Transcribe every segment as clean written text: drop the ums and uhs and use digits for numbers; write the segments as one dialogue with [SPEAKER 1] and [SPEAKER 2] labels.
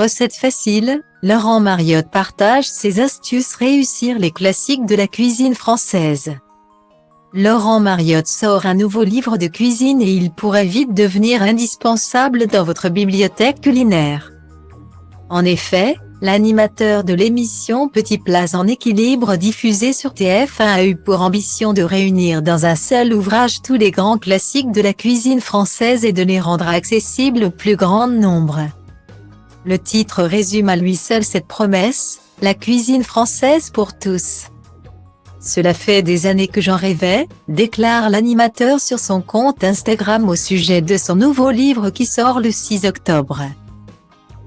[SPEAKER 1] recettes faciles, Laurent Mariotte partage ses astuces réussir les classiques de la cuisine française. Laurent Mariotte sort un nouveau livre de cuisine et il pourrait vite devenir indispensable dans votre bibliothèque culinaire. En effet, l'animateur de l'émission Petits Plats en équilibre diffusée sur TF1 a eu pour ambition de réunir dans un seul ouvrage tous les grands classiques de la cuisine française et de les rendre accessibles au plus grand nombre. Le titre résume à lui seul cette promesse, la cuisine française pour tous. Cela fait des années que j'en rêvais, déclare l'animateur sur son compte Instagram au sujet de son nouveau livre qui sort le 6 octobre.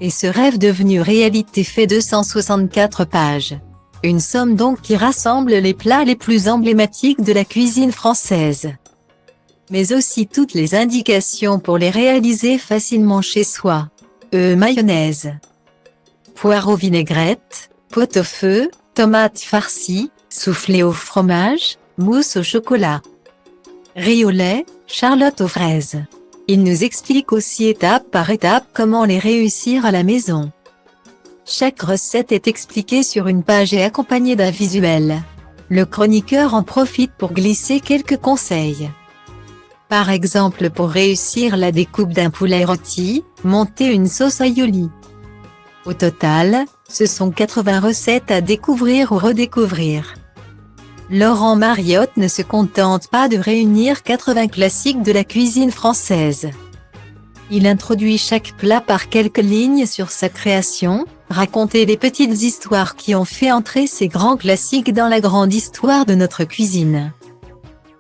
[SPEAKER 1] Et ce rêve devenu réalité fait 264 pages. Une somme donc qui rassemble les plats les plus emblématiques de la cuisine française. Mais aussi toutes les indications pour les réaliser facilement chez soi. Mayonnaise, poireaux vinaigrette, pot-au-feu, tomates farcies, soufflé au fromage, mousse au chocolat, riz au lait, charlotte aux fraises. Il nous explique aussi étape par étape comment les réussir à la maison. Chaque recette est expliquée sur une page et accompagnée d'un visuel. Le chroniqueur en profite pour glisser quelques conseils. Par exemple pour réussir la découpe d'un poulet rôti, monter une sauce aioli. Au total, ce sont 80 recettes à découvrir ou redécouvrir. Laurent Mariotte ne se contente pas de réunir 80 classiques de la cuisine française. Il introduit chaque plat par quelques lignes sur sa création, raconter les petites histoires qui ont fait entrer ces grands classiques dans la grande histoire de notre cuisine.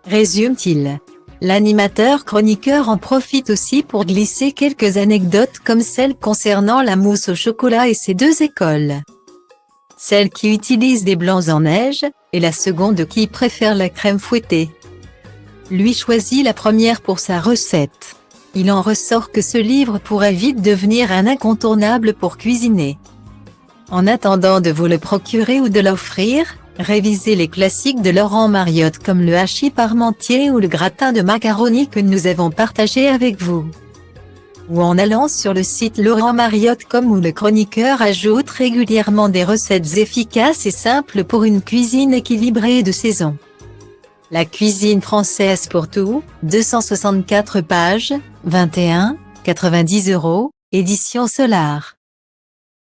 [SPEAKER 1] Résume-t-il. L'animateur chroniqueur en profite aussi pour glisser quelques anecdotes comme celle concernant la mousse au chocolat et ses deux écoles. Celle qui utilise des blancs en neige, et la seconde qui préfère la crème fouettée. Lui choisit la première pour sa recette. Il en ressort que ce livre pourrait vite devenir un incontournable pour cuisiner. En attendant de vous le procurer ou de l'offrir, révisez les classiques de Laurent Mariotte comme le hachis parmentier ou le gratin de macaroni que nous avons partagé avec vous. Ou en allant sur le site laurentmariotte.com où le chroniqueur ajoute régulièrement des recettes efficaces et simples pour une cuisine équilibrée de saison. La cuisine française pour tout, 264 pages, 21,90 €, édition Solar.